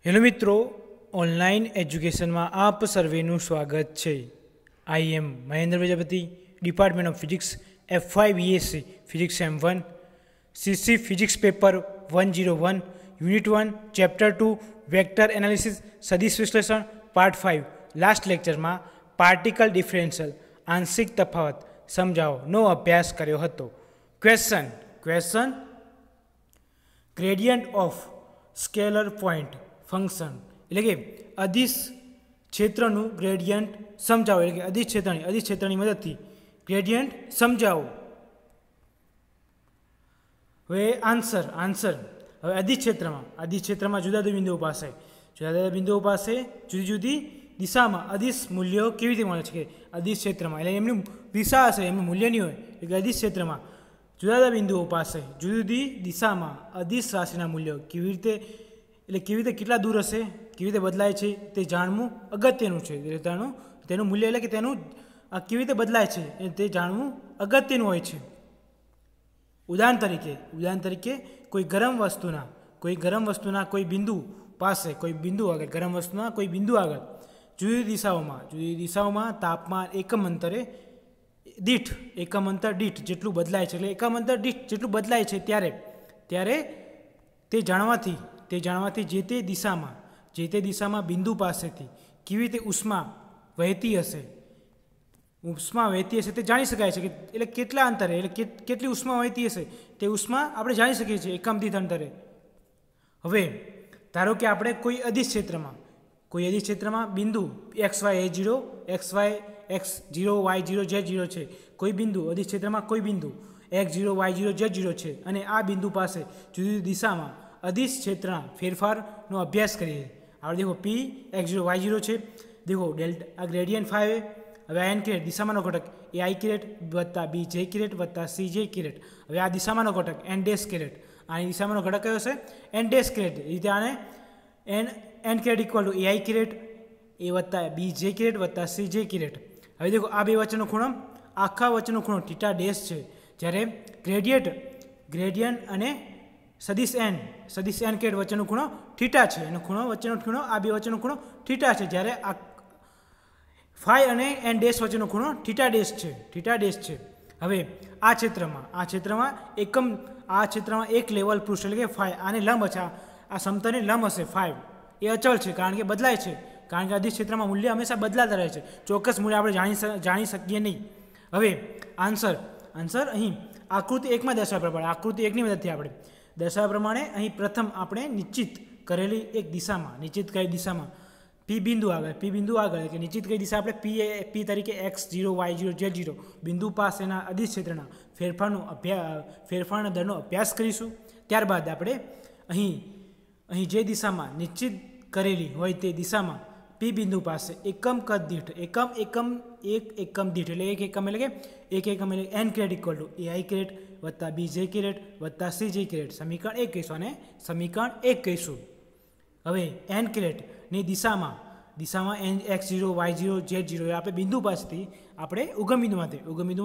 Hello મિત્રો, online એજ્યુકેશનમાં આપ સર્વેનું સ્વાગત છે. I am Mahendra Prajapati, department of physics, F5 BSc physics M1, CC physics paper 101, unit 1, chapter 2, vector analysis, સદિશ વિશ્લેષણ, પાર્ટ 5. લાસ્ટ લેક્ચરમાં પાર્ટિકલ ડિફરન્શિયલ આંશિક તફાવત સમજાવોનો અભ્યાસ કર્યો હતો. Question gradient of scalar point function એટલે કે અદિશ ક્ષેત્રનું ગ્રેડિયન્ટ સમજાવો, એટલે કે અદિશ ક્ષેત્રની મદદથી ગ્રેડિયન્ટ સમજાવો. હવે આન્સર હવે અદિશ ક્ષેત્રમાં જુદા જુદા બિંદુઓ પાસે જુદી જુદી દિશામાં અદિશ મૂલ્યો કેવી રીતે મળે છે કે અદિશ ક્ષેત્રમાં, એટલે એમની દિશા હશે, એમનું મૂલ્ય નહીં હોય. એટલે અદિશ ક્ષેત્રમાં જુદા જુદા બિંદુઓ પાસે જુદી જુદી દિશામાં અદિશ રાશિના મૂલ્યો કેવી રીતે કેટલા દૂર હશે, કેવી રીતે બદલાય છે તે જાણવું અગત્યનું છે. તેનું મૂલ્ય એટલે કે તેનું કેવી રીતે બદલાય છે તે જાણવું અગત્યનું હોય છે. ઉદાહરણ તરીકે કોઈ ગરમ વસ્તુના કોઈ બિંદુ આગળ જુદી દિશાઓમાં તાપમાન એકમ અંતર દીઠ જેટલું બદલાય છે, એટલે એકમ અંતર દીઠ જેટલું બદલાય છે ત્યારે તે જાણવાથી જે તે દિશામાં બિંદુ પાસેથી કેવી રીતે ઉષ્મા વહેતી હશે તે જાણી શકાય છે. એટલે કેટલા અંતરે, એટલે કેટલી ઉષ્મા વહેતી હશે તે ઉષ્મા આપણે જાણી શકીએ છીએ એકમ દીઠ અંતરે. હવે ધારો કે આપણે કોઈ અદિશ ક્ષેત્રમાં બિંદુ XY A0, XY X0, Y0, Z0 છે. કોઈ બિંદુ અદિશ ક્ષેત્રમાં કોઈ બિંદુ X0, Y0, Z0 છે અને આ બિંદુ પાસે જુદી જુદી દિશામાં અદિશ ક્ષેત્રના ફેરફારનો અભ્યાસ કરીએ. આપણે દેખો P X0, Y0 છે. દેખો આ ગ્રેડિયન્ટ 5. હવે આ n કિરેટ દિશામાંનો ઘટક એ I કિરેટ વત્તા B J કિરેટ વત્તા C J કિરેટ. હવે આ દિશામાંનો ઘટક n ડેશ કિરેટ, આની દિશામાંનો ઘટક કયો છે n ડેશ કિરેટ. એ રીતે આને n કિરેટ ઇક્વલ ટુ AI કિરેટ એ વત્તા B J કિરેટ વત્તા C J કિરેટ. હવે દેખો આ બે વચ્ચેનો ખૂણો, આખા વચ્ચેનો ખૂણો થીટા ડેશ છે, જ્યારે ગ્રેડિયન્ટ અને સદિશ n કિરેટ વચ્ચેનો ખૂણો થીટા છે. એનો વચ્ચેનો ખૂણો, આ બે વચ્ચેનો ખૂણો થીટા છે, જ્યારે આ ફાઈ અને n ડેશ વચ્ચેનો ખૂણો થીટા ડેશ છે. હવે આ ક્ષેત્રમાં એક લેવલ પૃષ્ઠ એટલે કે ફાઈ આને લંબ હશે, આ સમતલને લંબ હશે. ફાઈ એ અચળ છે કારણ કે બદલાય છે, કારણ કે અદિશ ક્ષેત્રમાં મૂલ્ય હંમેશા બદલાતા રહે છે. ચોક્કસ મૂલ્ય આપણે જાણી શકીએ નહીં. હવે આન્સર અહીં આકૃતિ 1માં દર્શાવ્યા પ્રમાણે, આકૃતિ 1ની મદદથી આપણે દર્શાવ્યા પ્રમાણે અહીં પ્રથમ આપણે નિશ્ચિત કરેલી દિશામાં P બિંદુ આગળ કે નિશ્ચિત કઈ દિશા આપણે P તરીકે X0, Y0, Z0 બિંદુ પાસેના અદિશ ક્ષેત્રના ફેરફારના દરનો અભ્યાસ કરીશું. ત્યારબાદ આપણે અહીં જે દિશામાં નિશ્ચિત કરેલી હોય તે દિશામાં P બિંદુ પાસે એકમ દીઠ એટલે n કિરેટ ઇક્વલ ટુ AI કિરેટ વત્તા B J કિરેટ વત્તા C J કિરેટ સમીકરણ 1 કહીશું અને સમીકરણ 1 કહીશું. હવે n કિરેટની દિશામાં X0, Y0, Z0 આપણે બિંદુ પાસેથી આપણે ઉગમ બિંદુમાં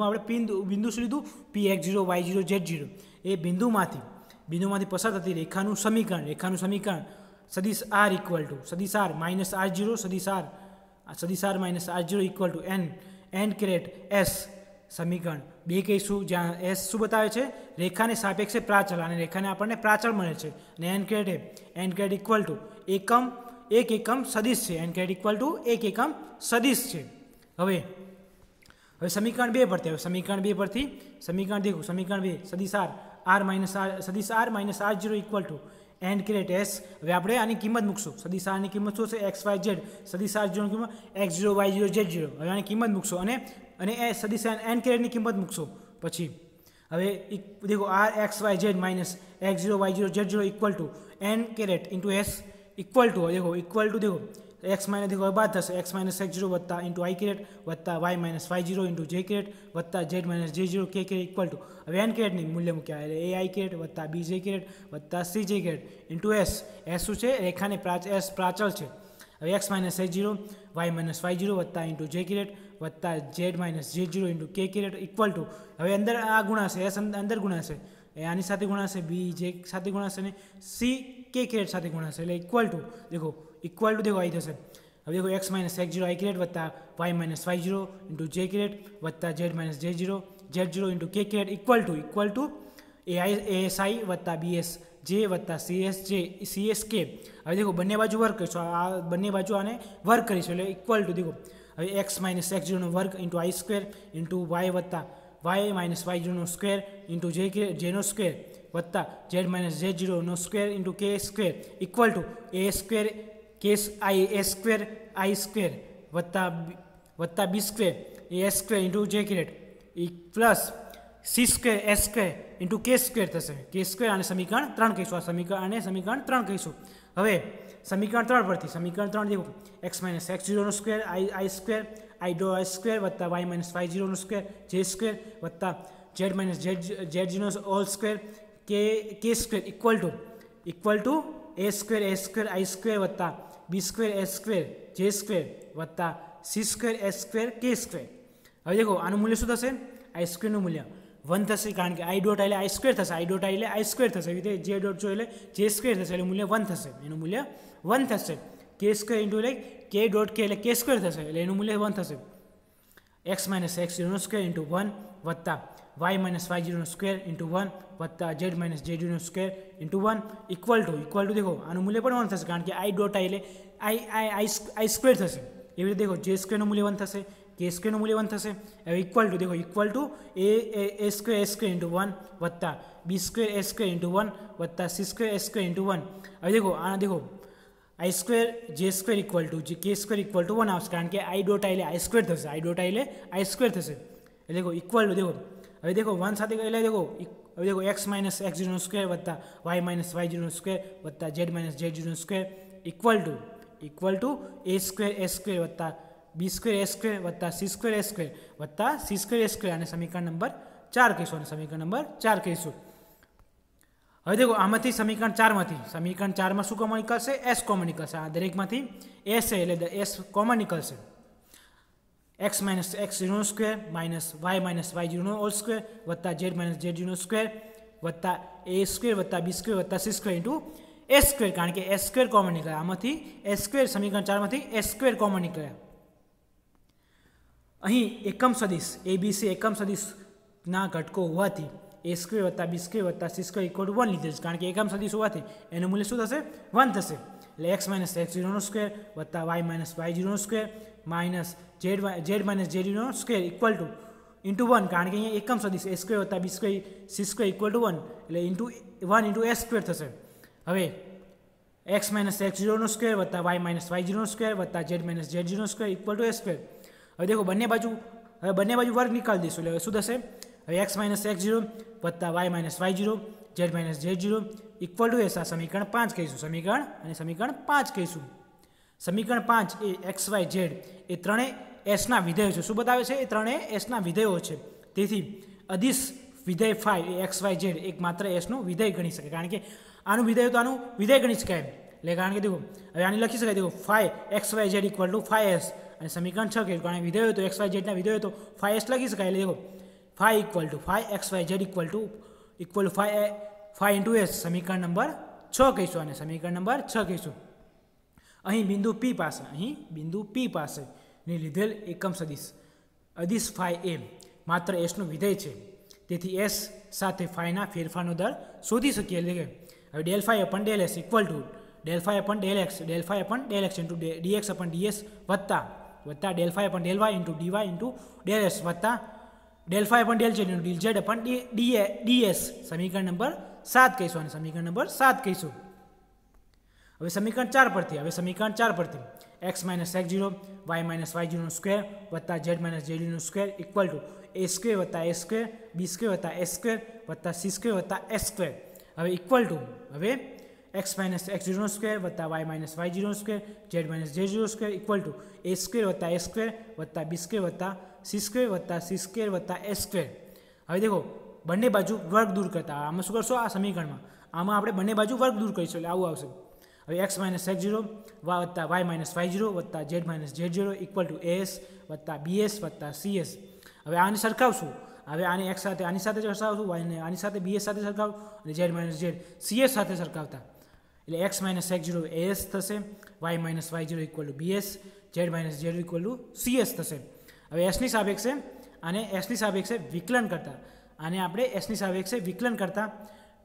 આપણે બિંદુ શું લીધું P X0, Y0, Z0 એ બિંદુમાંથી પસાર થતી રેખાનું સમીકરણ સદિશ R ઇક્વલ ટુ સદિશ R minus R0 equal to n કિરેટ S સમીકરણ 2 કહીશું, જ્યાં S શું બતાવે છે રેખાને સાપેક્ષે પ્રાચલ, અને રેખાને આપણને પ્રાચલ મળે છે. અને n કિરેટ ઇક્વલ ટુ એકમ સદિશ છે. n કિરેટ ઇક્વલ ટુ એકમ સદિશ છે. હવે સમીકરણ 2 પરથી સદિશ R minus R0 equal to n કિરેટ S. હવે આપણે આની કિંમત મૂકશું. સદિશ R ની કિંમત શું છે XYZ, સદિશ R0 ની કિંમત X0, Y0, Z0. હવે આની કિંમત મૂકશો અને સદિશ n કિરેટની કિંમત મૂકશો. પછી હવે દેખો R XYZ minus X0, Y0, Z0 equal to n caret into S equal to દેખો x માઇનસ દેખો બાદ થશે x માઇનસ X0 વત્તા ઇન્ટુ I કિરેટ વત્તા Y minus Y0 into J caret વત્તા Z minus J0 K caret equal to હવે n કિરેટની મૂલ્ય મૂક્યા એટલે AI કિરેટ વત્તા B J કિરેટ વત્તા C J કિરેટ ઇન્ટુ S શું છે રેખાને S પ્રાચલ છે. હવે x minus X0, Y minus Y0 વત્તા ઇન્ટુ J કિરેટ વત્તા Z minus J0 into K caret equal to હવે અંદર આ ગુણાશે S અંદર ગુણાશે, આની સાથે ગુણાશે B J સાથે ગુણાશે અને C K के कैरेट साथ गुणाशे એટલે इक्वल टू देखो आई थशे। अब देखो x minus x zero i caret वत्ता y minus y zero into j caret वत्ता z minus z zero into k caret equal to a s i वत्ता बी एस जे वत्ता सी एस के। હવે देखो બંને બાજુ વર્ક કરીશું, આ બંને બાજુ આને વર્ક કરીશું એટલે ઇક્વલ ટુ देखो હવે x minus x zero work into i square into y वत्ता y minus y zero square into j no square वत्ता z minus z zero square into k square equal to a square k i square वत्ता b square a square into j caret plus c square s square into k square थशे। K square आने समीकरण 3 कहीशुं, समीकरण 3 कहीशुं। हवे समीकरण 3 परथी समीकरण 3 देखो x minus x zero square i square वत्ता y minus y zero square j square वत्ता z minus z zero whole square k square equal to a square i square वत्ता b square s square j square वत्ता c square s square k square. हवे देखो आनुं मूल्य शुं थशे? आई स्क्वेरनुं मूल्य 1 थशे, कारण के आई डॉट एटले आई स्क्वेर थशे, आई डॉट एटले आई स्क्वेर थशे, एवी रीते जे डॉट जो एटले जे स्क्वेर थशे एटले मूल्य 1 थशे, एनुं मूल्य 1 थशे। के स्क्वेर इंटू एटले के डॉट के एटले के स्क्वेर थशे एटले एनुं मूल्य 1 थशे। X minus x zero square into 1 वत्ता y minus y zero square into 1 वत्ता z minus z zero square into 1 equal to देखो आनुं मूल्य पण 1 थशे, कारण के आई डॉट एटले आई स्क्वेर थशे, एवी रीते देखो जे स्क्वेरनुं मूल्य 1 थशे, के स्क्वेरनुं मूल्य 1 थशे। Equal to a square into 1 वत्ता b square a square into 1 वत्ता c square a square into 1। अब देखो i square j square equal to k square equal to 1 आवशे, कारण के आई डॉट एटले आई स्क्वेर थशे, आई स्क्वेर थशे एटले देखो इक्वल टू देखो 1 साथे एटले देखो x minus x zero square वत्ता y minus y zero square वत्ता z minus z zero square equal to a square वत्ता बी स्क्वेर ए स्क्वेर वत्ता सी स्क्वेर ए स्क्वेर वत्ता सी स्क्वेर ए स्क्वेर आने समीकरण number 4 कहीशुं। हवे देखो आमांथी समीकरण 4 में शुं कॉमन निकळशे? एस कॉमन निकळशे। आ दरेकमांथी एस छे एटले एस कॉमन निकळशे। X minus x zero square minus y zero whole square वत्ता z minus z zero square वत्ता ए स्क्वेर वत्ता बी स्क्वेर वत्ता c square into a square, कारण के एस स्क्वेर कॉमन निकळे। आमांथी एस स्क्वेर समीकरण 4 मांथी एस स्क्वेर कॉमन निकळे। अहीं एकम सदिश एबीसी एकम सदिशना घटको होवाथी ए स्क्वेर वत्ता बी स्क्वेर वत्ता सी स्क्वेर इक्वल टू 1 लीधेल छे, कारण के एकम सदिश होवाथी एनुं मूल्य शुं थशे? 1 थशे। एटले x minus x zero square वत्ता y minus y zero square minus z minus z zero square equal to into 1, कारण के अहीं एकम सदिश ए स्क्वेर वत्ता b square c square equal to 1 एटले इंटू 1 इंटू ए स्क्वेर थशे। हवे x minus x zero square वत्ता y minus y zero square वत्ता z minus z zero square equal to a square. हवे देखो बंने बाजू वर्ग निकाल दीशुं एटले शुं थशे? हवे एक्स माइनस एक्स जीरो वत्ता y minus y zero z minus z zero equal to s. आ समीकरण 5 कहीशुं। समीकरण 5 कहीशुं। समीकरण 5 ए एक्स वाय जेड ए त्रणेय एसना विधेयो छे। शुं बतावे छे? ए त्रणेय एसना विधेयो छे। तेथी अदिश विधेय फाय ए एक्स वाय जेड एक मात्र एसनुं विधेय गणी शकाय, कारण के आनुं विधेय तो आनुं विधेय गणी शकाय એટલે કારણ કે देखो હવે આની લખી શકાય देखो phi x y z equal to phi s અને સમીકરણ 6 કે કારણ વિધેય તો एक्स वाय जेड ना विधेय तो फाय एस लखी शकाय એટલે देखो phi equal to phi x y z equal to phi into s समीकरण नंबर 6 कहीशुं। અને સમીકરણ નંબર 6 કહીશું। અહીં બિંદુ P પાસે ને લીધેલ એકમ સદિશ અદિશ फाय ए मात्र एसનું વિધેય છે, તેથી एस સાથે फायના ફેરફારનો દર શોધી શકીએ। એટલે કે હવે del phi upon del s equal to del phi upon del x into d x upon d s वत्ता del phi upon del y into del s वत्ता del phi upon del z into del z upon d s समीकरण number 7 कहीशुं। समीकरण number 7 कहीशुं। हवे समीकरण 4 परथी x minus x zero y minus y zero square वत्ता z minus z zero square equal to a square वत्ता a square b square वत्ता ए स्क्वेर वत्ता सी स्क्वेर वत्ता एस स्क्वेर। हवे इक्वल टू हवे x minus x zero square वत्ता y minus y zero square z minus z zero square equal to a square वत्ता b square वत्ता c square वत्ता s square. हवे देखो बंने बाजू वर्ग दूर करता आमां शुं करशो? आ समीकरणमां आमां आपणे बंने बाजू वर्ग दूर करीशुं એટલે આવું આવશે। હવે एक्स माइनस एक्स जीरो वत्ता वाई माइनस वाई जीरो वत्ता z minus z zero equal to s वत्ता बी एस वत्ता सी एस। हवे आने सरखावशुं, हवे आने एक्स साथे आनी साथे सरखावशुं, वाई ने आनी साथे बी एस साथे सरखावशुं અને z minus z c s साथे सरखावता એટલે x માઇનસ x0 as થશે, y minus y0 equal to bs, z minus z equal to cs થશે. હવે એસની સાપેક્ષે અને એસની સાપેક્ષે વિકલન કરતા આને આપણે એસની સાપેક્ષે વિકલન કરતા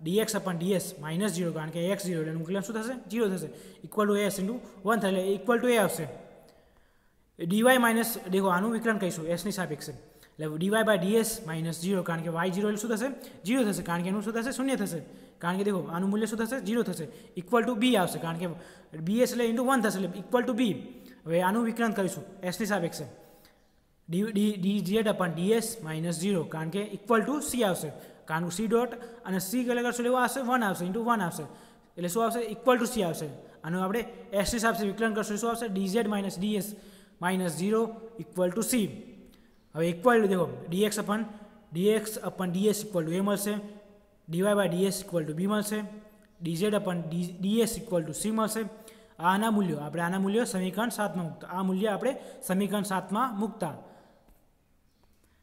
dx અપન ds માઇનસ 0 કારણ કે x 0 એટલે વિકલન શું થશે 0 થશે ઇક્વલ ટુ s ઇન્ટુ 1 થાય એટલે ઇક્વલ ટુ a આવશે. dy માઇનસ દેખો આનું વિકલન કહીશું એસની સાપેક્ષે એટલે dy બાય ds માઇનસ 0 કારણ કે y 0 એટલે શું થશે 0 થશે કારણ કે એનું શું થશે શૂન્ય થશે કારણ કે દેખો આનું મૂલ્ય શું થશે 0 થશે ઇક્વલ ટુ b આવશે કારણ કે bs એટલે ઇન્ટુ 1 થશે એટલે ઇક્વલ ટુ b. હવે આનું વિકલન કરીશું એસની સાપેક્ષે dz અપન ds માઇનસ 0 કારણ કે ઇક્વલ ટુ c આવશે કારણ કે c ડોટ અને c કલે કરશો એટલે આવશે 1 આવશે ઇન્ટુ 1 આવશે એટલે શું આવશે ઇક્વલ ટુ c આવશે. આનું આપણે એસની સાપેક્ષે વિકલન કરશું શું આવશે dz minus ds minus 0 equal to c. હવે ઇક્વલ ટુ દેખો dx upon ds equal to a મળશે, dy by ds equal to b મળશે, dz upon ds equal to c મળશે. આના મૂલ્યો સમીકરણ 7માં મૂકતા આ મૂલ્ય આપણે સમીકરણ 7માં મૂકતા.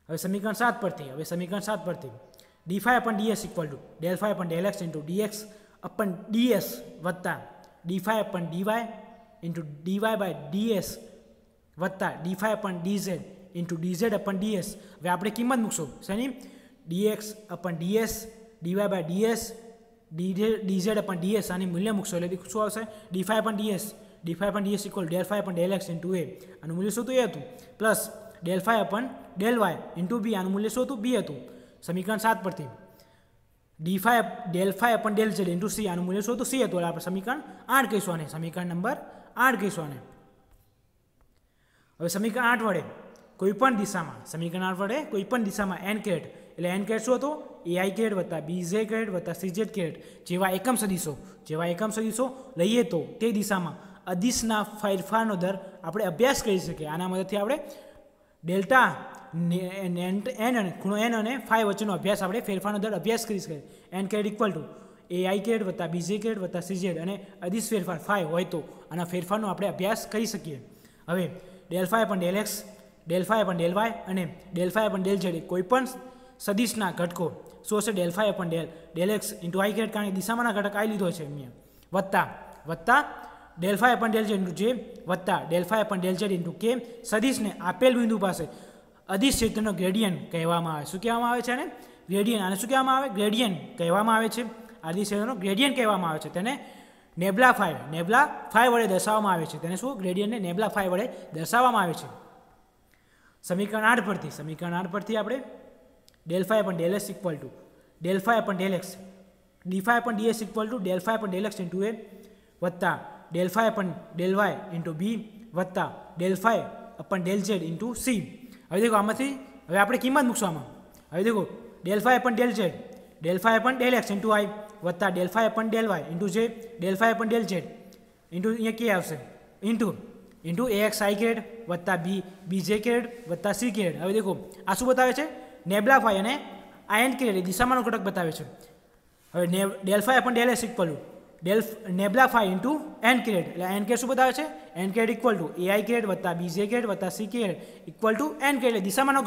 હવે સમીકરણ 7 પરથી d phi upon ds equal to del phi upon del x into dx upon ds વત્તા d phi upon dy into dy by ds વત્તા d phi upon dz into dz upon ds. હવે આપણે કિંમત મૂકશું શેની dx upon ds dy by ds dz upon ds આની મૂલ્ય મૂકશો એટલે શું આવશે d phi upon ds equal del phi upon del x into a આનું મૂલ્ય શું હતું એ હતું plus del phi upon del y into b આનું મૂલ્ય શું હતું b હતું. સમીકરણ 7 પરથી del phi upon del z into c આનું મૂલ્ય શું હતું c હતું એટલે આપણે સમીકરણ 8 કહીશું આને સમીકરણ નંબર 8 કહીશું આને. હવે સમીકરણ 8 વડે કોઈપણ દિશામાં n કેરેટ એટલે n કેરેટ શું હતો ai કેરેટ વત્તા bj કેરેટ વત્તા cz કેરેટ જેવા એકમ સદિશો લઈએ તો તે દિશામાં અદિશના ફેરફારનો દર આપણે અભ્યાસ કરી શકીએ. આના મદદથી આપણે ડેલ્ટા n અને ખૂણો n અને phi વચ્ચેનો અભ્યાસ આપણે ફેરફારનો દર અભ્યાસ કરી શકીએ. n caret equal to ai caret વત્તા bj કેરેટ વત્તા cz અને અદિશ ફેરફાર phi હોય તો આના ફેરફારનો આપણે અભ્યાસ કરી શકીએ. હવે del phi upon del x del phi upon del y અને del phi upon del z કોઈપણ સદિશના ઘટકો શું હશે del phi upon del x into i caret કારણ કે દિશામાંના ઘટક i લીધો છે અહીંયા વત્તા del phi upon del z into j વત્તા del phi upon del z into k સદિશને આપેલ બિંદુ પાસે અદિશ ક્ષેત્રનો ગ્રેડિયન્ટ કહેવામાં આવે. શું કહેવામાં આવે છે આને ગ્રેડિયન્ટ. આને શું કહેવામાં આવે ગ્રેડિયન્ટ કહેવામાં આવે છે. અદિશ ક્ષેત્રનો ગ્રેડિયન્ટ કહેવામાં આવે છે. તેને નેબલા phi વડે દર્શાવવામાં આવે છે. તેને શું ગ્રેડિયન્ટને નેબલા phi વડે દર્શાવવામાં આવે છે. સમીકરણ 8 પરથી આપણે del phi upon del s equal to del phi upon del x d phi upon ds equal to del phi upon del x into a વત્તા del phi upon del y into b વત્તા del phi upon del z into c. હવે દેખો આમાંથી હવે આપણે કિંમત મૂકશું આમાં. હવે દેખો del phi upon del z del phi upon del x into i વત્તા del phi upon del y into j del phi upon del z into અહીંયા કે આવશે ઇન્ટુ axi કેરેટ વત્તા bj કેરેટ વત્તા c caret. હવે દેખો આ શું બતાવે છે નેબલા phi અને in કેરેટ દિશામાંનો ઘટક બતાવે છે. હવે del phi upon del s equal to nabla phi into n caret એટલે n કેરેટ શું બતાવે છે n caret equal to ai caret વત્તા bj કેરેટ વત્તા c caret equal to n caret એટલે દિશામાંનો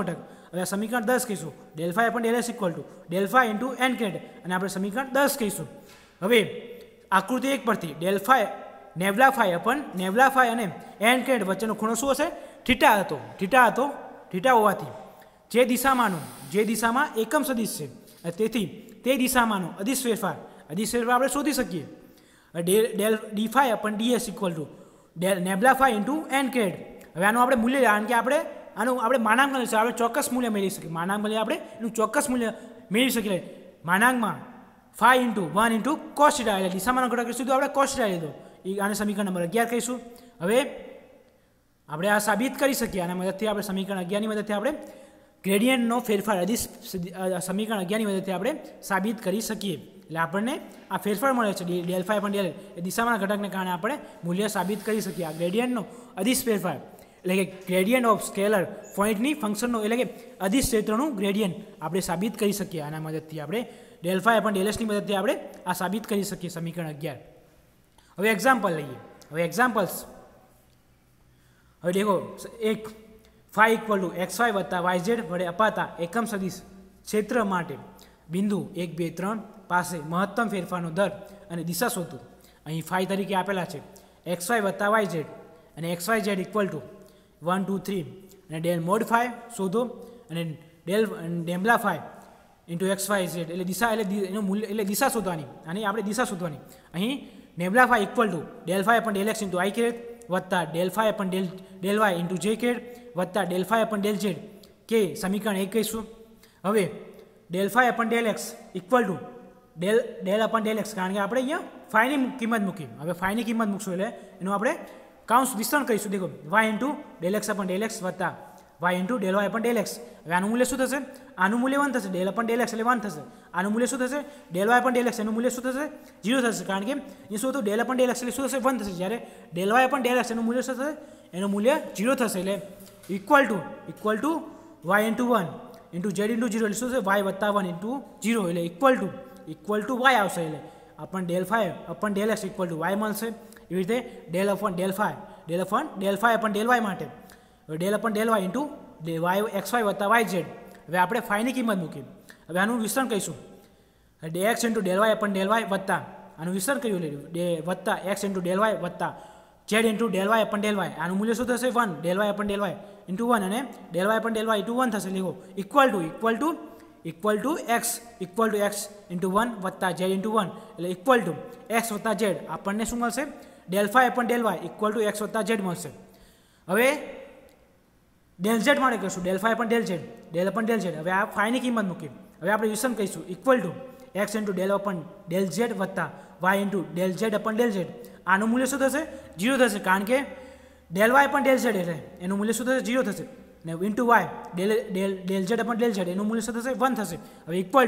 ઘટક. હવે સમીકરણ 10 કહીશું del phi upon del s equal to del phi into n caret અને આપણે સમીકરણ 10 કહીશું. હવે આકૃતિ 1 પરથી નેબલા phi અને n કેરેટ વચ્ચેનો ખૂણો શું હશે થીટા હોવાથી જે દિશામાં એકમ સદિશ છે તેથી તે દિશામાંનો અદિશ ફેરફાર આપણે શોધી શકીએ. d phi upon ds equal to nabla phi into n caret. હવે આનું આપણે મૂલ્ય કારણ કે આપણે માનાંક લઈશું આપણે ચોક્કસ મૂલ્ય મેળવી શકીએ. આપણે એનું ચોક્કસ મૂલ્ય મેળવી શકીએ. માનાંકમાં phi ઇન્ટુ 1 ઇન્ટુ cos θ એટલે દિશામાંનો ઘટક સીધું આપણે cos θ લીધો. આને સમીકરણ નંબર 11 કહીશું. હવે આપણે આ સાબિત કરી શકીએ. આના મદદથી આપણે સમીકરણ 11 ની મદદથી આપણે ગ્રેડિયન્ટનો ફેરફાર સમીકરણ 11 ની મદદથી આપણે સાબિત કરી શકીએ. એટલે આપણને આ ફેરફાર મળે છે del phi અપન del એ દિશામાંના ઘટકને કારણે આપણે મૂલ્ય સાબિત કરી શકીએ. આ ગ્રેડિયન્ટનો અદિશ ફેરફાર એટલે કે ગ્રેડિયન્ટ ઓફ સ્કેલર પોઈન્ટની ફંક્શનનો એટલે કે અદિશ ક્ષેત્રનું ગ્રેડિયન્ટ આપણે સાબિત કરી શકીએ. આના મદદથી આપણે del phi upon del s ની મદદથી આપણે આ સાબિત કરી શકીએ સમીકરણ 11. હવે એક્ઝામ્પલ લઈએ. હવે દેખો એક phi ઇક્વલ ટુ xy વત્તા yz વડે અપાતા એકમ સદિશ ક્ષેત્ર માટે બિંદુ 1 2 3 પાસે મહત્તમ ફેરફારનો દર અને દિશા શોધો. અહીં ફાઈ તરીકે આપેલા છે XY વત્તા YZ અને XYZ ઇક્વલ ટુ 1 2 3 અને ડેલ મોડ ફાઈ શોધો અને ડેલ ડેમ્બલા ફાઈ ઇન્ટુ XYZ એટલે દિશા એટલે એનું મૂલ્ય એટલે દિશા શોધવાની. આની આપણે દિશા શોધવાની. અહીં nabla phi equal to del phi upon del x into i caret વત્તા del phi upon del y into j caret વત્તા del phi upon del z k સમીકરણ 1 કહીશું. હવે del phi upon del x equal to del upon del x, કારણ કે આપણે અહીંયા ફાઈની કિંમત મૂકી. હવે ફાઈની કિંમત મૂકશું એટલે એનું આપણે કાઉન્સ વિસ્તરણ કરીશું. દેખો y into del x upon del x વત્તા y into del y upon del x. હવે આનું મૂલ્ય શું થશે? આનું મૂલ્ય 1 થશે. ડેલ અપન ડેલ એક્સ એટલે 1 થશે. આનું મૂલ્ય શું થશે? Del y upon del x એનું મૂલ્ય શું થશે? 0 થશે, કારણ કે એ શું હતું? ડેલ અપન ડેલ એક્સ એટલે શું થશે? 1 થશે. જ્યારે del y upon del x એનું મૂલ્ય શું થશે? એનું મૂલ્ય 0 થશે. એટલે equal to y into 1 into z into 0 એટલે શું થશે? વાય વત્તા 1 ઇન્ટુ 0 એટલે ઇક્વલ ટુ વાય આવશે. એટલે આપણને del phi upon del x equal to y મળશે. એવી રીતે del upon del phi upon del y માટે del upon del y into y XY વત્તા વાય ઝેડ. હવે આપણે ફાઈની કિંમત મૂકી. હવે આનું વિસ્તરણ કહીશું. D x into del y upon del y વત્તા આનું વિસ્તરણ કર્યું ડે વત્તા એક્સ ઇન્ટુ ડેલ વાય વત્તા z into del y upon del y. આનું મૂલ્ય શું થશે? 1 del y upon del y into 1 અને del y upon del y into 1 થશે. લીધો ઇક્વલ ટુ એક્સ ઇન્ટુ 1 વત્તા ઝેડ ઇન્ટુ 1 એટલે ઇક્વલ ટુ એક્સ વત્તા ઝેડ. આપણને શું મળશે? Del phi upon del y equal to x વત્તા ઝેડ મળશે. હવે ડેલ ઝેડ માટે કહીશું del phi upon del z del upon del z. હવે આ ફાઈની કિંમત મૂકી. હવે આપણે વિસ્તરણ કહીશું equal to x into del upon del z વત્તા y into del z upon del z. આનું મૂલ્ય શું થશે? 0 થશે, કારણ કે del y upon del z એટલે એનું મૂલ્ય શું થશે? 0 થશે. ને into y del z upon del z એનું મૂલ્ય શું થશે? 1 થશે. હવે ઇક્વલ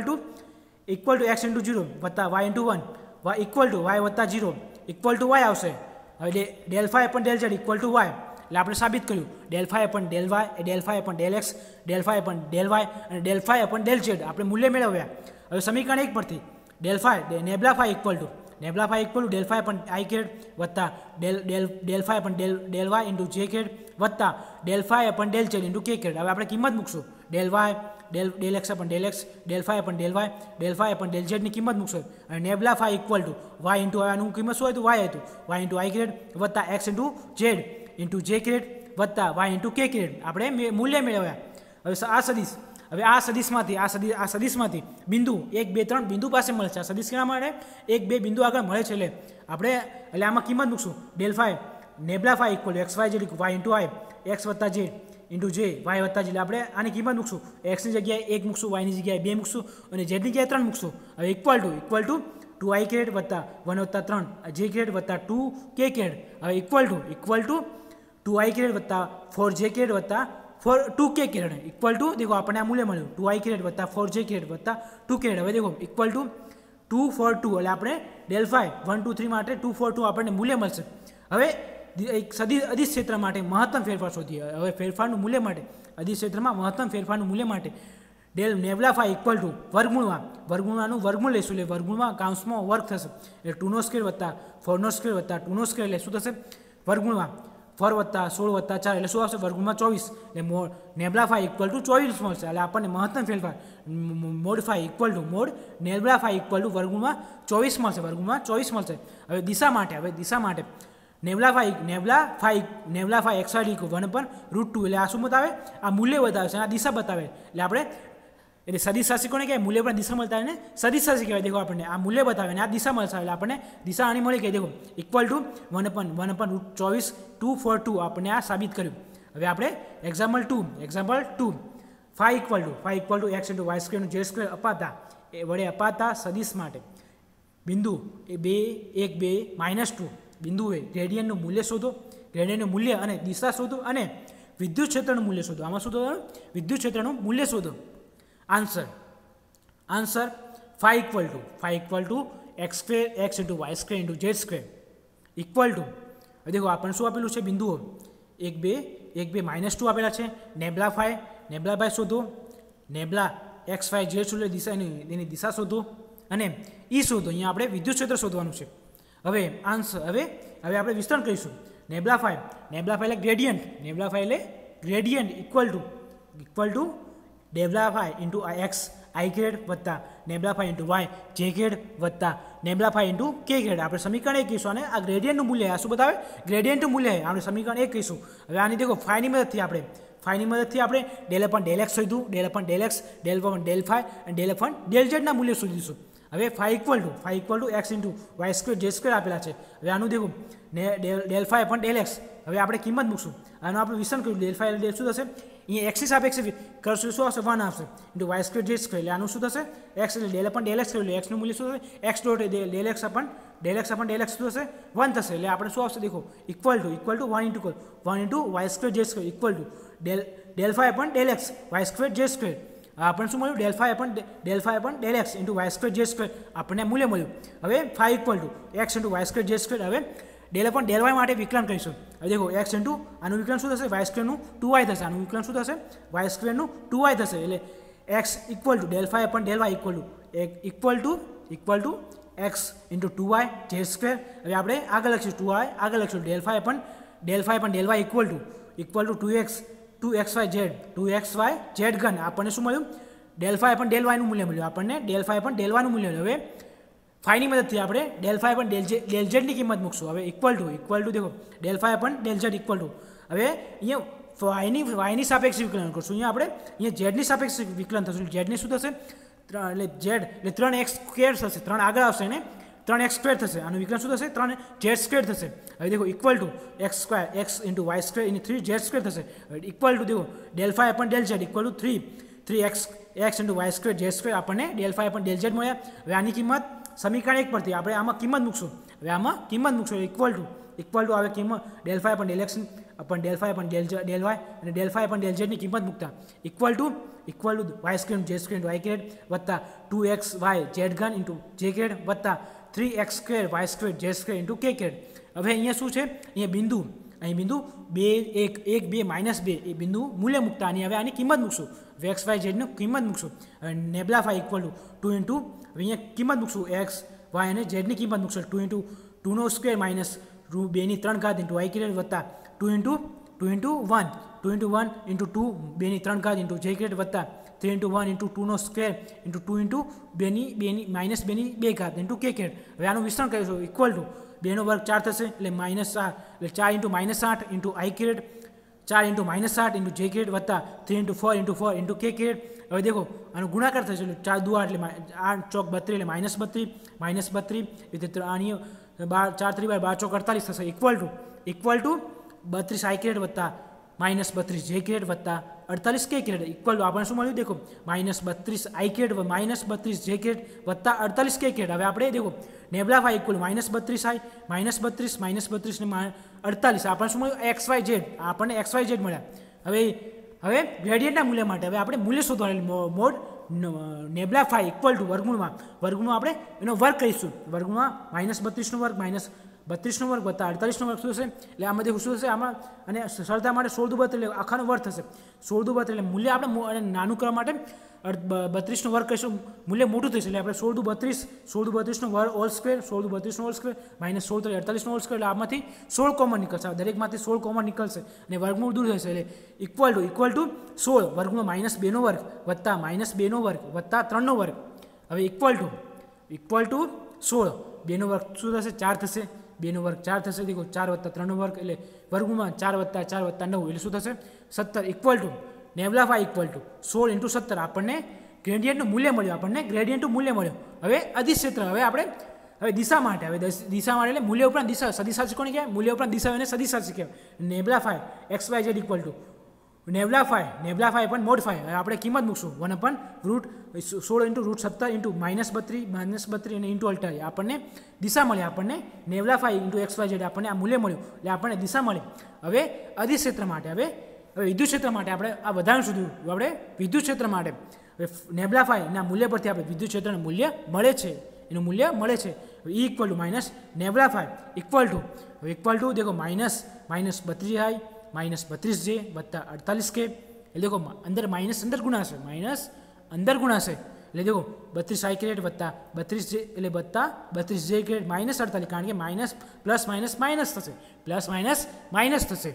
ટુ એક્સ ઇન્ટુ 0 વત્તા y into 1 y equal to y વત્તા 0 ઇક્વલ ટુ વાય આવશે. હવે del phi upon del z equal to y એટલે આપણે સાબિત કર્યું del phi upon del y del phi upon del x del phi upon del y અને del phi upon del z આપણે મૂલ્ય મેળવ્યા. હવે સમીકરણ 1 પરથી del phi nabla phi equal to del phi upon i caret વત્તા del phi upon del y into j caret વત્તા del phi upon del z into k caret. હવે આપણે કિંમત મૂકશું. Del y del x upon del x del phi upon del y del phi upon del ઝેડની કિંમત મૂકશું. અને nabla phi equal to y into આનું કિંમત શું હતું? વાય હતું. વાય ઇન્ટુ આઈ કેરેટ વત્તા x into z into j caret વત્તા વાય ઇન્ટુ કે કેરેટ આપણે મૂલ્ય મેળવ્યા. હવે આ સદિશમાંથી બિંદુ 1 2 3 બિંદુ પાસે મળે છે. આ સદિશ કેના માટે 1 2 બિંદુ આગળ મળે છે. એટલે આમાં કિંમત મૂકશું. Del phi nabla phi equal to XY z y into i x વત્તા ઝેડ ઇન્ટુ જે વાય વત્તા ઝેડ. આપણે આની કિંમત મૂકશું. એક્સની જગ્યાએ 1 મૂકશું, વાયની જગ્યાએ 2 મૂકશું અને ઝેડની જગ્યાએ 3 મૂકશું. હવે ઇક્વલ ટુ 2 આઈ કેરેટ વત્તા 1 વત્તા 3 જે કેરેટ વત્તા 2 કે કેરેટ. હવે ઇક્વલ ટુ 2 આઈ કેરેટ વત્તા 4 જે કેરેટ વત્તા 2 કે કેરેટ ઇક્વલ ટુ દેખો આપણને આ મૂલ્ય મળ્યું 2 આઈ કેરેટ વત્તા 4 જે કેરેટ વત્તા 2 કેરેટ. હવે દેખો ઇક્વલ ટુ 2 4 2 એટલે આપણે ડેલ ફાઈ 1 2 3 માટે 2 4 2 આપણને મૂલ્ય મળશે. હવે એક અદિશ ક્ષેત્ર માટે મહત્તમ ફેરફાર શોધીએ. હવે ફેરફારનું મૂલ્ય માટે અદિશ ક્ષેત્રમાં મહત્તમ ફેરફારનું મૂલ્ય માટે ડેલ નેબલા ફાઈ ઇક્વલ ટુ વર્ગમૂળનું વર્ગમૂળ લઈશું. એટલે વર્ગમૂળમાં કાઉન્સમાં વર્ગ થશે એટલે 2 સ્ક્વેર વત્તા 4 સ્ક્વેર વત્તા 2 સ્ક્વેર એટલે શું થશે? વર્ગમૂળમાં 4 વત્તા 16 વત્તા 4 એટલે શું આવશે? વર્ગમૂળમાં 24 એટલે નેબલા ફાઈ ઇક્વલ ટુ 24 મળશે. એટલે આપણને મહત્તમ ફેરફાર mod phi equal to mod nabla phi equal to વર્ગમૂળમાં 24 મળશે. હવે દિશા માટે નેબલા ફાઈ XY ઇક્વલ 1 પર √2 એટલે આ શું બતાવે? આ મૂલ્ય બતાવે છે, આ દિશા બતાવે. એટલે આપણે એટલે સદિશ રાશિ કોને કહેવાય? મૂલ્ય પર દિશા મળતા ને સદિશ રાશિ કહેવાય. દેખો આપણને આ મૂલ્ય બતાવે ને આ દિશા મળશે એટલે આપણને દિશા આની મળી ગઈ. દેખો ઇક્વલ ટુ 1 અપન √24 2 4 2 આપણે આ સાબિત કર્યું. હવે આપણે example 2 phi equal to x into y square z square અપાતા સદિશ માટે બિંદુ 2 1 2 -2 બિંદુએ ગ્રેડિયન્ટનું મૂલ્ય શોધો. ગ્રેડિયન્ટનું મૂલ્ય અને દિશા શોધો અને વિદ્યુત ક્ષેત્રનું મૂલ્ય શોધો. આમાં શું શોધવાનું? વિદ્યુત ક્ષેત્રનું મૂલ્ય શોધો. Answer phi equal to x into y square into z square equal to. હવે દેખો આપણને શું આપેલું છે? બિંદુઓ 1 2 -2 આપેલા છે. નેબલા ફાઈ શોધો. નેબલા XY ઝેડ શોધો એની દિશા શોધો અને શોધો. અહીંયા આપણે વિદ્યુત ક્ષેત્ર શોધવાનું છે. હવે આપણે વિસ્તરણ કરીશું. નેબલા ફાઈ એટલે gradient equal to nabla phi into x i grade વત્તા nabla phi into y j grade વત્તા nabla phi into k grade આપણે સમીકરણ 1 કહીશું અને આ ગ્રેડિયન્ટનું મૂલ્ય આ શું બતાવે ગ્રેડિયન્ટનું મૂલ્ય આપણે સમીકરણ 1 કહીશું હવે આની દેખો ફાઈની મદદથી આપણે ડેલ અપન ડેલ એક્સ શોધ્યું del upon del x del upon del phi અને ડેલ અપન ડેલ ઝેડના મૂલ્ય શોધીશું હવે phi equal to x into y square z square આપેલા છે હવે આનું દેખો ને del phi upon del x હવે આપણે કિંમત મૂકશું આનું આપણે વિસ્તરણ કર્યું ડેલ ફાઈ ડેલ શું થશે અહીંયા એક્સ સાપેક્ષે કરશું શું આવશે 1 આવશે into y square z square એટલે આનું શું થશે એક્સ એટલે ડેલ અપન ડેલ એક્સ એટલે એક્સનું મૂલ્ય શું થશે x dot del x upon del x શું થશે 1 થશે એટલે આપણે શું આવશે દેખો equal to 1 into y square z square equal to del phi upon del x y square z square આપણને શું મળ્યું del phi upon del x into y square z square આપણને મૂલ્ય મળ્યું હવે phi equal to x into y square z square હવે del upon del y માટે વિકલન કરીશું હવે દેખો એક્સ ઇન્ટુ આનું વિકલન શું થશે વાય સ્ક્વેરનું 2y થશે આનું વિકલન શું થશે વાય સ્ક્વેરનું 2y થશે એટલે x equal to del phi upon del y equal to x into 2y z square હવે આપણે આગળ લખીશું 2y આગળ લખીશું del phi upon del y equal to 2xy z ઘન આપણને શું મળ્યું ડેલ ફાઈ અપન ડેલ વાયનું મૂલ્ય મળ્યું આપણને ડેલ ફાઈ અપન ડેલ વાયનું મૂલ્ય હવે ફાઈની મદદથી આપણે ડેલ ફાઈ અપન ડેલ ઝેડની કિંમત મૂકશું હવે ઇક્વલ ટુ દેખો del phi upon del z equal to હવે અહીંયા વાયની સાપેક્ષે વિકલન કરશું અહીંયા આપણે અહીંયા ઝેડની સાપેક્ષે વિકલન થશે ઝેડની શું થશે એટલે ઝેડ એટલે 3x સ્ક્વેર થશે 3 આગળ આવશે ને 3x સ્ક્વેર થશે આનું વિકલન શું થશે 3z સ્ક્વેર થશે હવે દેખો equal to x into y square into 3z square થશે ઇક્વલ ટુ દેખો del phi upon del z equal to 3x into y square z square આપણને del phi upon del z મળ્યા હવે આની કિંમત સમીકરણ 1 પરથી આપણે આમાં કિંમત મૂકશું ઇક્વલ ટુ આવે કિંમત del phi upon del x upon del phi upon del y અને ડેલ ફાઈ અપન ડેલ ઝેડની કિંમત મૂકતા equal to y square z square y grad વત્તા 2xy ઝેડ ઘન ઇન્ટુ જે ગ્રેડ વત્તા 3x square y square z square into k grad હવે અહીંયા શું છે અહીં બિંદુ 2 1 1 2 -2 એ બિંદુ મૂલ્ય મૂકતા આની હવે આની કિંમત મૂકશું એક્સ વાય ઝેડની કિંમત મૂકશું નેબલા ફાઈ ઇક્વલ ટુ 2 ઇન્ટુ હવે અહીંયા કિંમત મૂકશું એક્સ વાય અને ઝેડની કિંમત મૂકશું 2 ઇન્ટુ 2નો સ્ક્વેર માઇનસ 2 3 ઘાત ઇન્ટુ વાય ગ્રેડ વત્તા 2 ઇન્ટુ 1 ઇન્ટુ 2 3 ઘાત ઇન્ટુ જે ગ્રેડ વત્તા 3 ઇન્ટુ 1 ઇન્ટુ 2નો સ્ક્વેર ઇન્ટુ 2 ઇન્ટુ 2 ઘાત ઇન્ટુ કે ગ્રેડ હવે આનું વિસ્તરણ કરીશું ઇક્વલ ટુ 2નો વર્ગ 4 થશે એટલે -4 એટલે 4 into -8 into I grade 4 into -8 into j grade વત્તા 3 ઇન્ટુ 4 ઇન્ટુ કે ગ્રેડ હવે દેખો આનો ગુણાકાર થશે એટલે 4 દુઆ એટલે 8 ચોક 32 એટલે -32 એટલે આની 4 3 12 ચોક 48 થશે ઇક્વલ ટુ 32 આઈ ગ્રેડ વત્તા -32 જે ગ્રેડ વત્તા 48 કે ગ્રેડ ઇક્વલ ટુ આપણને શું મળ્યું દેખો -32 આઈ ગ્રેડ -32 જે ગ્રેડ વત્તા 48 કે ગ્રેડ હવે આપણે દેખો નેબલા ફાઈ ઇક્વલ -32 આઈ -32 ને 48 આપણને શું મળ્યું XY Z આપણને XY Z મળ્યા હવે ગ્રેડિયન્ટના મૂલ્ય માટે હવે આપણે મૂલ્ય શોધવાનું mode nabla phi equal to વર્ગમૂળમાં આપણે એનો વર્ગ કરીશું વર્ગમૂળમાં -32નો વર્ગ -32નો વર્ગ વત્તા 48નો વર્ગ શું થશે એટલે આમાં દેખો શું થશે આમાં અને સરળતા માટે 16 દુ 32 એટલે આખાનો વર્ગ થશે 16 દુ 32 એટલે મૂલ્ય આપણે નાનું કરવા માટે 32નો વર્ગ કરીશું મૂલ્ય મોટું થશે એટલે આપણે 16 દુ 32નો વર્ગ હોલ સ્ક્વેર 16 દુ 32નો હોલ સ્ક્વેર -16 તો 48નો હોલ સ્ક્વેર એટલે આમાંથી 16 કોમન નીકળશે દરેકમાંથી 16 કોમન નીકળશે અને વર્ગમૂળ દૂર થશે એટલે ઇક્વલ ટુ 16 વર્ગમૂળ -2નો વર્ગ વત્તા -2નો વર્ગ વત્તા 3નો વર્ગ હવે ઇક્વલ ટુ 16 2નો વર્ગ શું થશે 4 થશે 2નો વર્ગ 4 થશે દેખો 4 વત્તા 3નો વર્ગ એટલે વર્ગમૂળમાં 4 વત્તા 9 એટલે શું થશે 17 equal to nabla phi equal to 16 into 17 આપણને ગ્રેડિયન્ટનું મૂલ્ય મળ્યું હવે અધિક ક્ષેત્ર હવે આપણે દિશા માટે એટલે મૂલ્ય ઉપરાંત દિશા સદિશાચી કોને કહેવાય મૂલ્ય ઉપરાંત દિશા એને સદિશાચી કહેવાય nabla phi XY Z equal to nabla phi પણ મોડ ફાઈ આપણે કિંમત મૂકશું 1/√16 ઇન્ટુ √17 ઇન્ટુ -32 અને ઇન્ટુ અલ્ટર આપણને દિશા મળી આપણને નેબલા ફાઈ ઇન્ટુ XY Z આપણને આ મૂલ્ય મળ્યું એટલે આપણને દિશા મળી હવે અધિક ક્ષેત્ર માટે હવે વિદ્યુત ક્ષેત્ર માટે આપણે આ વધારે શોધ્યું આપણે વિદ્યુત ક્ષેત્ર માટે હવે નેબલા ફાઈના મૂલ્ય પરથી આપણે વિદ્યુત ક્ષેત્રનું મૂલ્ય મળે છે E equal to minus nabla phi equal to દેખો -32 આઈ -32 જે વત્તા 48 કે એટલે દેખો અંદર ગુણાશે એટલે દેખો 32 આઈ ગ્રેડ વત્તા 32 જે એટલે વત્તા 32 જે ગ્રેડ -48 કારણ કે પ્લસ માઇનસ થશે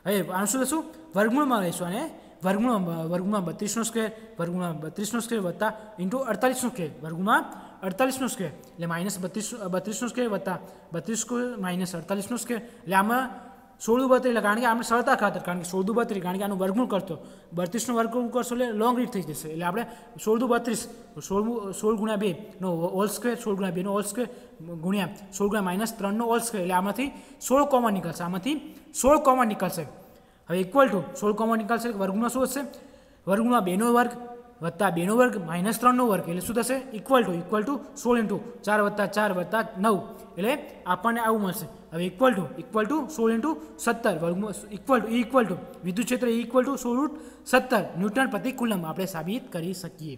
હવે આનું શું થશું વર્ગમૂળમાં લઈશું અને વર્ગમાં 32નો સ્ક્વેર વર્ગમાં 32નો સ્ક્વેર વત્તા ઇન્ટુ 48નો સ્ક્વેર વર્ગમાં 48નો સ્ક્વેર એટલે માઇનસ 32નો સ્ક્વેર વત્તા 32 સ્ક્વેર માઇનસ 48નો સ્ક્વેર એટલે આમાં 16 32 એટલે કારણ કે આપણે સરળતા ખાતર કારણ કે 16 32 કારણ કે આનું વર્ગમૂળ કરતો 32નો વર્ગમૂળ કરશો એટલે લોંગ રીડ થઈ જશે એટલે આપણે 16 32 16 ગુણ્યા 2 નો હોલ સ્ક્વેર 16 ગુણ્યા 2 નો હોલ સ્ક્વેર ગુણ્યા 16 ગુણ્યા માઇનસ 3 નો હોલ સ્ક્વેર એટલે આમાંથી 16 કોમન નીકળશે હવે ઇક્વલ ટુ 16 કોમન નીકળશે વર્ગમાં શું હશે વર્ગમાં 2નો વર્ગ વત્તા 2નો વર્ગ માઇનસ 3નો વર્ગ એટલે શું થશે ઇક્વલ ટુ 16 ઇન્ટુ 4 વત્તા 4 વત્તા 9 એટલે આપણને આવું મળશે હવે ઇક્વલ ટુ 16 ઇન્ટુ 17 વર્ગમાં ઇક્વલ ટુ વિદ્યુત ક્ષેત્ર ઇક્વલ ટુ 16 √17 ન્યૂટન પ્રતિ કુલમ આપણે સાબિત કરી શકીએ